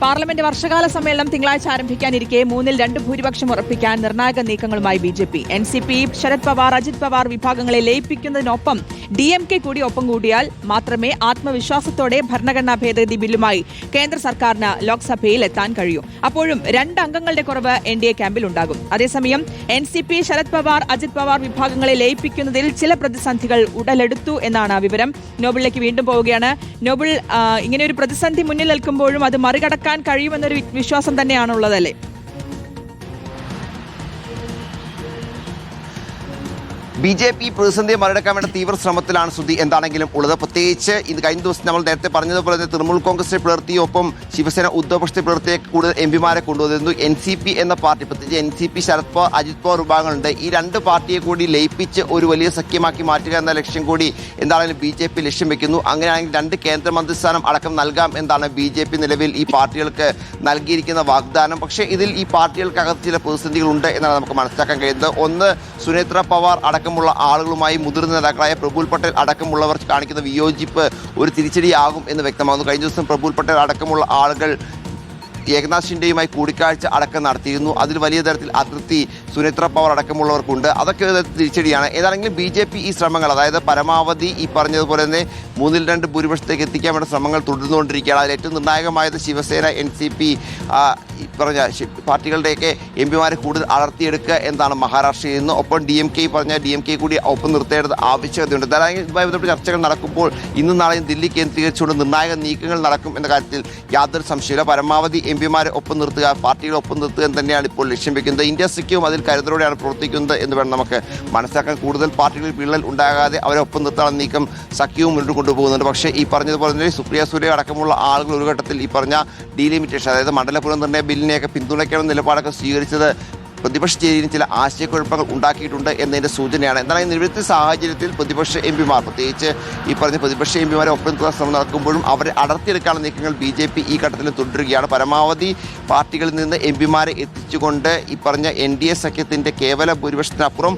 Parliament വർഷകാല സമ്മേളനം തിങ്കളാഴ്ച ആരംഭിക്കാനിരിക്കെ 2 ഭൂരിപക്ഷം ഉറപ്പിക്കാൻ നിർണായക നീക്കങ്ങളുമായി ബിജെപി. എൻസിപി, ശരത് പവാർ, അജിത് പവാർ വിഭാഗങ്ങളെ ലയിപ്പിക്കുന്നതിനൊപ്പം ഡിഎംകെ കൂടി ഒപ്പം കൂടിയാൽ മാത്രമേ ആത്മവിശ്വാസത്തോടെ ഭരണഘടനാ ഭേദഗതി ബില്ലുമായി കേന്ദ്ര സർക്കാരിന് ലോക്സഭയിൽ എത്താൻ കഴിയൂ. അപ്പോഴും 2 അംഗങ്ങളുടെ കുറവ് എൻഡിഎ ക്യാമ്പിൽ ഉണ്ടാകും. അതേസമയം എൻസിപി, ശരത് പവാർ, അജിത് പവാർ വിഭാഗങ്ങളെ ലയിപ്പിക്കുന്നതിൽ ചില പ്രതിസന്ധികൾ ഉടലെടുത്തു എന്നാണ് വിവരം. നോബിളിലേക്ക് വീണ്ടും പോവുകയാണ്. നോബിൾ, ഇങ്ങനെ ഒരു പ്രതിസന്ധി മുന്നിൽ നിൽക്കുമ്പോഴും അത് മറികടക്കാൻ കഴിയുമെന്നൊരു വിശ്വാസം തന്നെയാണുള്ളതല്ലേ? ബി.ജെ.പി പ്രതിസന്ധിയെ മറികടക്കാൻ വേണ്ട തീവ്ര ശ്രമത്തിലാണ് ശ്രുതി എന്താണെങ്കിലും ഉള്ളത്. പ്രത്യേകിച്ച് ഇത് കഴിഞ്ഞ ദിവസം നമ്മൾ നേരത്തെ പറഞ്ഞതുപോലെ തന്നെ തൃണമൂൽ കോൺഗ്രസിനെ പിളർത്തിയൊപ്പം ശിവസേന ഉദ്ധവ് പക്ഷത്തെ പിളർത്തിയ കൂടുതൽ എംപിമാരെ കൊണ്ടുവന്നിരുന്നു. എൻ.സി.പി എന്ന പാർട്ടി, പ്രത്യേകിച്ച് എൻ.സി.പി, ശരത് പവാർ, അജിത് പവാർ വിഭാഗങ്ങളുണ്ട്. ഈ 2 പാർട്ടിയെ കൂടി ലയിപ്പിച്ച് ഒരു വലിയ സഖ്യമാക്കി മാറ്റുക എന്ന ലക്ഷ്യം കൂടി എന്താണെങ്കിലും ബി.ജെ.പി ലക്ഷ്യം വെക്കുന്നു. അങ്ങനെയാണെങ്കിൽ 2 കേന്ദ്രമന്ത്രിസ്ഥാനം അടക്കം നൽകാം എന്നാണ് ബി.ജെ.പി നിലവിൽ ഈ പാർട്ടികൾക്ക് നൽകിയിരിക്കുന്ന വാഗ്ദാനം. പക്ഷേ ഇതിൽ ഈ പാർട്ടികൾക്കകത്ത് ചില പ്രതിസന്ധികളുണ്ട് എന്നാണ് നമുക്ക് മനസ്സിലാക്കാൻ കഴിയുന്നത്. ഒന്ന്, സുനേത്ര പവാർ അടക്കമുള്ള ആളുകളുമായി മുതിർന്ന നേതാക്കളായ പ്രഫുൽ പട്ടേൽ അടക്കമുള്ളവർ കാണിക്കുന്ന വിയോജിപ്പ് ഒരു തിരിച്ചടിയാകും എന്ന് വ്യക്തമാകുന്നു. കഴിഞ്ഞ ദിവസം പ്രഫുൽ പട്ടേൽ അടക്കമുള്ള ആളുകൾ ഏകനാഥ് ഷിൻഡെയുമായി കൂടിക്കാഴ്ച അടക്കം നടത്തിയിരുന്നു. അതിൽ വലിയ തരത്തിൽ അതൃപ്തി സുനേത്ര പവാർ അടക്കമുള്ളവർക്കുണ്ട്. അതൊക്കെ തിരിച്ചടിയാണ്. ഏതാണെങ്കിലും ബി.ജെ.പി ഈ ശ്രമങ്ങൾ, അതായത് പരമാവധി ഈ പറഞ്ഞതുപോലെ തന്നെ 2 ഭൂരിപക്ഷത്തേക്ക് എത്തിക്കാൻ വേണ്ട ശ്രമങ്ങൾ തുടർന്നുകൊണ്ടിരിക്കുകയാണ്. അതിൽ ഏറ്റവും നിർണായകമായത് ശിവസേന, എൻ.സി.പി പറഞ്ഞ പാർട്ടികളുടെയൊക്കെ എംപിമാരെ കൂടുതൽ അടർത്തിയെടുക്കുക എന്നതാണ് മഹാരാഷ്ട്രയിൽ നിന്ന്. ഒപ്പം ഡി.എം.കെ കൂടി ഒപ്പം നിർത്തേണ്ടത് ആവശ്യകതയുണ്ട്. ഇതുമായി ബന്ധപ്പെട്ട് ചർച്ചകൾ നടക്കുമ്പോൾ ഇന്നും നാളെയും ദില്ലി കേന്ദ്രീകരിച്ചുകൊണ്ട് നിർണായക നീക്കങ്ങൾ നടക്കും എന്ന കാര്യത്തിൽ യാതൊരു സംശയമില്ല. പരമാവധി എംപിമാരെ ഒപ്പം നിർത്തുക, പാർട്ടികളെ ഒപ്പം നിർത്തുക എന്ന് തന്നെയാണ് ഇപ്പോൾ ലക്ഷ്യം വെക്കുന്നത്. ഇന്ത്യ സഖ്യവും അതിൽ കരുതലോടെയാണ് പ്രവർത്തിക്കുന്നത് എന്ന് വേണം നമുക്ക് മനസ്സിലാക്കാൻ. കൂടുതൽ പാർട്ടികളിൽ വിള്ളൽ ഉണ്ടാകാതെ അവരെ ഒപ്പം നിർത്താനുള്ള നീക്കം സഖ്യവും മുന്നോട്ട് കൊണ്ടുപോകുന്നുണ്ട്. പക്ഷേ ഈ പറഞ്ഞതുപോലെ തന്നെ സുപ്രിയ സൂര്യ അടക്കമുള്ള ആളുകൾ ഒരു ഘട്ടത്തിൽ ഈ പറഞ്ഞ ഡീലിമിറ്റേഷൻ, അതായത് മണ്ഡല പുനർനിർണ്ണയ ബില്ലിനെയൊക്കെ പിന്തുണയ്ക്കണം നിലപാടൊക്കെ സ്വീകരിച്ചത് പ്രതിപക്ഷ ചേരിയിൽ ചില ആശയക്കുഴപ്പങ്ങൾ ഉണ്ടാക്കിയിട്ടുണ്ട് എന്നതിൻ്റെ സൂചനയാണ്. എന്നാൽ നിലവിലത്തെ സാഹചര്യത്തിൽ പ്രതിപക്ഷ എംപിമാർ, പ്രത്യേകിച്ച് ഈ പറഞ്ഞ പ്രതിപക്ഷ എംപിമാരെ ഒപ്പം നിർത്തുന്ന ശ്രമം നടക്കുമ്പോഴും അവരെ അടർത്തിയെടുക്കാനുള്ള നീക്കങ്ങൾ ബി.ജെ.പി ഈ ഘട്ടത്തിൽ തുടരുകയാണ്. പരമാവധി പാർട്ടികളിൽ നിന്ന് എംപിമാരെ എത്തിച്ചുകൊണ്ട് ഈ പറഞ്ഞ എൻ.ഡി.എ സഖ്യത്തിൻ്റെ കേവല ഭൂരിപക്ഷത്തിനപ്പുറം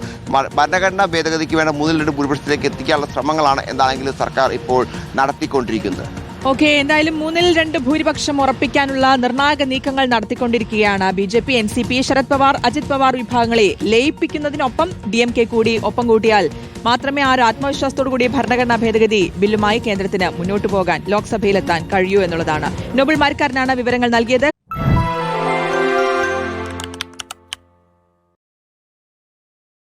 ഭരണഘടനാ ഭേദഗതിക്ക് വേണ്ട 2 ഭൂരിപക്ഷത്തിലേക്ക് എത്തിക്കാനുള്ള ശ്രമങ്ങളാണ് എന്താണെങ്കിലും സർക്കാർ ഇപ്പോൾ നടത്തിക്കൊണ്ടിരിക്കുന്നത്. ഓക്കെ, എന്തായാലും 2 ഭൂരിപക്ഷം ഉറപ്പിക്കാനുള്ള നിർണായക നീക്കങ്ങൾ നടത്തിക്കൊണ്ടിരിക്കുകയാണ് ബിജെപി. എൻസിപി, ശരത് പവാർ, അജിത് പവാർ വിഭാഗങ്ങളെ ലയിപ്പിക്കുന്നതിനൊപ്പം ഡിഎംകെ കൂടി ഒപ്പം കൂട്ടിയാൽ മാത്രമേ ആത്മവിശ്വാസത്തോടു കൂടി ഭരണഘടനാ ഭേദഗതി ബില്ലുമായി കേന്ദ്രത്തിന് മുന്നോട്ട് പോകാൻ ലോക്സഭയിലെത്താൻ കഴിയൂ എന്നുള്ളതാണ്. നോബിൾ മാരിക്കാരനാണ് വിവരങ്ങൾ നൽകിയത്.